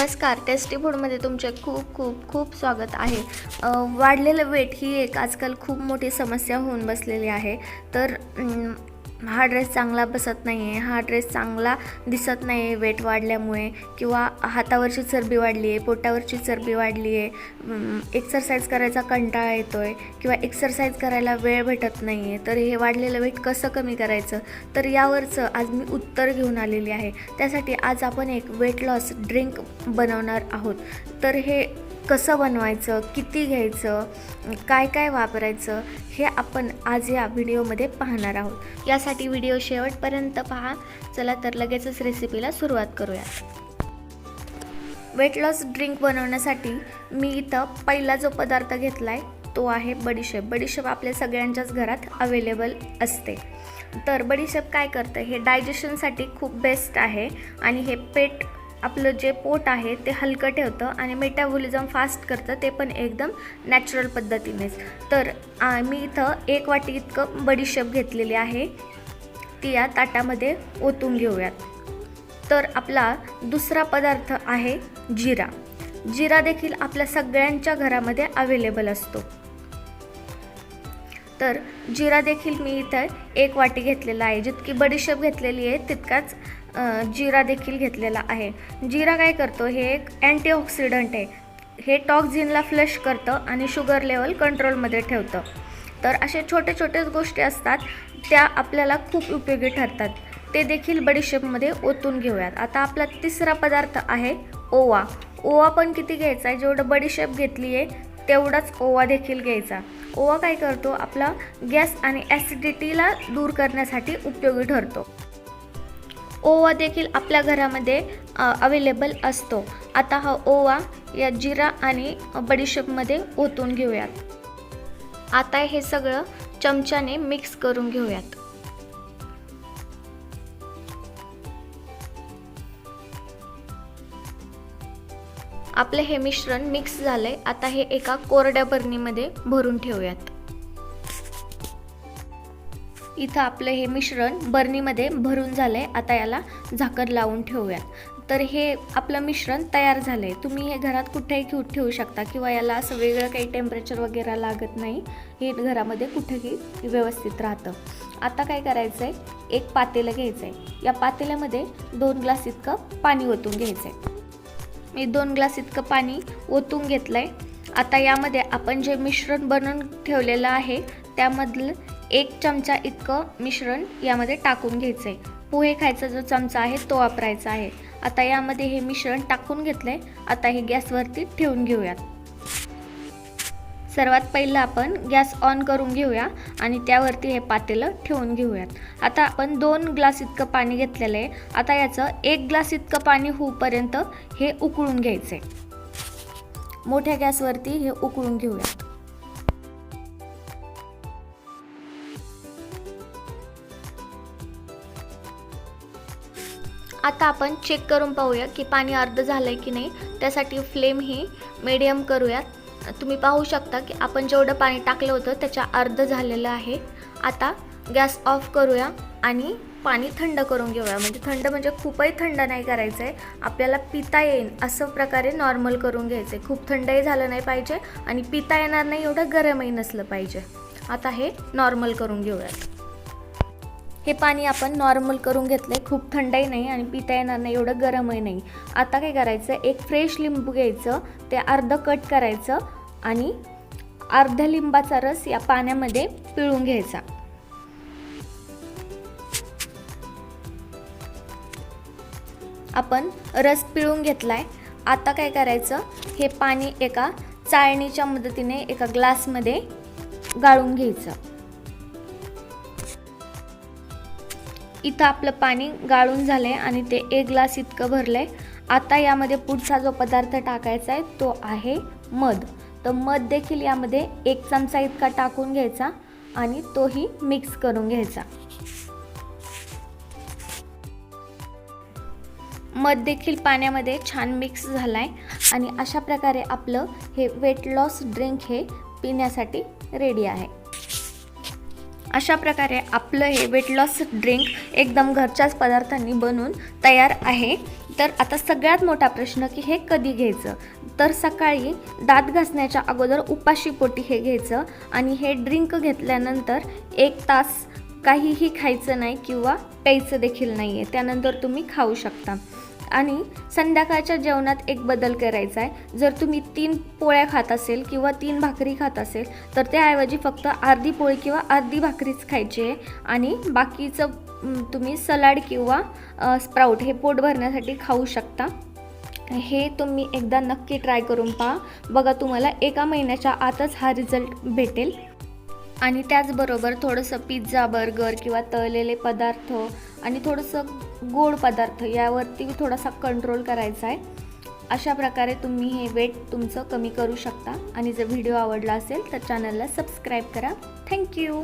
नमस्कार, टेस्टी फूडमध्ये तुमचे खूप खूप खूप स्वागत आहे। वाढलेलं वेट ही एक आजकाल खूप मोठी समस्या होऊन बसलेली आहे। तर हा ड्रेस चांगला बसत नाही आहे, हा ड्रेस चांगला दिसत नाही आहे वेट वाढल्यामुळे, किंवा हातावरची चरबी वाढली आहे, पोटावरची चरबी वाढली आहे, एक्सरसाइज करायचा कंटाळा येतो आहे किंवा एक्सरसाइज करायला वेळ भेटत नाही आहे। तर हे वाढलेलं वेट कसं कमी करायचं, तर यावरचं आज मी उत्तर घेऊन आलेली आहे। त्यासाठी आज आपण एक वेट लॉस ड्रिंक बनवणार आहोत। तर हे कसं बनवायचं, किती घ्यायचं, काय काय वापरायचं, हे आपण आज या व्हिडिओमध्ये पाहणार आहोत। यासाठी व्हिडिओ शेवटपर्यंत पहा। चला तर लगेचच रेसिपीला सुरुवात करूया। वेट लॉस ड्रिंक बनवण्यासाठी मी इथं पहिला जो पदार्थ घेतला आहे तो आहे बडीशेप। बडीशेप आपल्या सगळ्यांच्याच घरात अवेलेबल असते। तर बडीशेप काय करतं, हे डायजेशनसाठी खूप बेस्ट आहे आणि हे पेट आपलं जे पोट आहे ते हलकं ठेवतं आणि मेटाबॉलिझम फास्ट करतं, ते पण एकदम नॅचरल पद्धतीनेच। तर मी इथं 1 वाटी इतकं बडीशेप घेतलेली आहे, ती या ताटामध्ये ओतून घेऊयात। तर आपला दुसरा पदार्थ आहे जिरा। जिरा देखील आपल्या सगळ्यांच्या घरामध्ये अवेलेबल असतो। तर जिरा देखील मी इथं 1 वाटी घेतलेला आहे। जितकी बडीशेप घेतलेली आहे तितकाच जिरा देखील घेतलेला आहे। जिरा काय करतो, हे एक अँटीऑक्सिडंट आहे। हे टॉक्झिनला फ्लश करतं आणि शुगर लेवल कंट्रोलमध्ये ठेवतं। तर असे छोटे छोटे गोष्टी असतात त्या आपल्याला खूप उपयोगी ठरतात, ते देखील बडीशेपमध्ये ओतून घेऊयात। आता आपला तिसरा पदार्थ आहे ओवा। ओवा पण किती घ्यायचा आहे, जेवढं बडीशेप घेतली आहे तेवढाच ओवा देखील घ्यायचा। ओवा काय करतो, आपला गॅस आणि ॲसिडिटीला दूर करण्यासाठी उपयोगी ठरतो। ओवा देखील आपल्या घरामध्ये अवेलेबल असतो। आता हा ओवा या जिरा आणि बडीशेपमध्ये ओतून घेऊयात। आता हे सगळं चमच्याने मिक्स करून घेऊयात। आपले हे मिश्रण मिक्स झालंय। आता हे एका कोरड्या बरणीमध्ये भरून ठेवूयात। इथं आपलं हे मिश्रण बरणीमध्ये भरून झालंय। आता याला झाकण लावून ठेवूयात। तर हे आपलं मिश्रण तयार झालंय। तुम्ही हे घरात कुठेही ठेवू शकता किंवा याला असं वेगळं काही टेम्परेचर वगैरे लागत नाही, हे घरामध्ये कुठेही व्यवस्थित राहतं। आता काय करायचं आहे, एक पातेलं घ्यायचं आहे। या पातेल्यामध्ये 2 ग्लास इतकं पाणी ओतून घ्यायचं आहे। मी 2 ग्लास इतकं पाणी ओतून घेतलं आहे। आता यामध्ये आपण जे मिश्रण बनवून ठेवलेलं आहे त्यामधलं 1 चमचा इतकं मिश्रण यामध्ये टाकून घ्यायचं आहे। पोहे खायचा जो चमचा आहे तो वापरायचा आहे। आता यामध्ये हे मिश्रण टाकून घेतलंय। आता हे गॅसवरती ठेवून घेऊयात। सर्वात पहिलं आपण गॅस ऑन करून घेऊया आणि त्यावरती हे पातेलं ठेवून घेऊयात। आता आपण 2 ग्लास इतकं पाणी घेतलेलं आहे। आता याचं 1 ग्लास इतकं पाणी होईपर्यंत हे उकळून घ्यायचं आहे। मोठ्या गॅसवरती हे उकळून घेऊयात। आता आपण चेक करून पाहूया की पाणी अर्ध झालंय की नाही। त्यासाठी फ्लेम ही मीडियम करूयात। तुम्ही पाहू शकता की आपण जेवढं पाणी टाकलं होतं त्याच्या अर्ध झालेलं आहे। आता गॅस ऑफ करूया आणि पाणी थंड करून घेऊया। म्हणजे खूपही थंड नाही करायचं आहे, आपल्याला पिता येईल असं प्रकारे नॉर्मल करून घ्यायचं आहे। खूप थंडही झालं नाही पाहिजे आणि पिता येणार नाही एवढं गरमही नसलं पाहिजे। आता हे नॉर्मल करून घेऊयात। हे पाणी आपण नॉर्मल करून घेतलंय, खूप थंडही नाही आणि पिता येणार नाही एवढं गरमही नाही। आता काय करायचं, एक फ्रेश लिंबू घ्यायचं, ते अर्ध कट करायचं आणि अर्ध्या लिंबाचा रस या पाण्यामध्ये पिळून घ्यायचा। आपण रस पिळून घेतलाय। आता काय करायचं, हे पाणी एका चाळणीच्या मदतीने एका ग्लासमध्ये गाळून घ्यायचं। इथं आपलं पाणी गाळून झालंय आणि ते 1 ग्लास इतकं भरलंय। आता यामध्ये पुढचा जो पदार्थ टाकायचा आहे तो आहे मध। तर मध देखील यामध्ये 1 चमचा इतका टाकून घ्यायचा आणि तोही मिक्स करून घ्यायचा। मध देखील पाण्यामध्ये छान मिक्स झालाय आणि अशा प्रकारे आपलं हे वेट लॉस ड्रिंक हे पिण्यासाठी रेडी आहे। अशा प्रकारे आपलं हे वेट लॉस ड्रिंक एकदम घरच्याच पदार्थांनी बनवून तयार आहे। तर आता सगळ्यात मोठा प्रश्न की हे कधी घ्यायचं. तर सकाळी दात घासण्याच्या अगोदर उपाशी पोटी हे घ्यायचं आणि हे ड्रिंक घेतल्यानंतर 1 तास काहीही खायचं नाही किंवा प्यायचं देखील नाही आहे. त्यानंतर तुम्ही खाऊ शकता. आणि संध्याकाळच्या जेवणात एक बदल करायचा आहे. जर तुम्ही 3 पोळ्या खात असेल किंवा 3 भाकरी खात असेल तर त्याऐवजी फक्त अर्धी पोळी किंवा अर्धी भाकरीच खायची आहे आणि बाकीचं तुम्ही सलाड किंवा स्प्राऊट हे पोट भरण्यासाठी खाऊ शकता. हे तुम्ही एकदा नक्की ट्राय करून पहा. बघा, तुम्हाला 1 महिन्याच्या आतच हा रिझल्ट भेटेल. आणि त्याचबरोबर थोडंसं पिझ्झा, बर्गर किंवा तळलेले पदार्थ आणि थोडंसं गोड पदार्थ यावरती थोडासा कंट्रोल करायचा आहे. अशा प्रकारे तुम्ही हे वेट तुमचं कमी करू शकता. आणि जर व्हिडिओ आवडला असेल तर चॅनलला सबस्क्राईब करा. थँक्यू.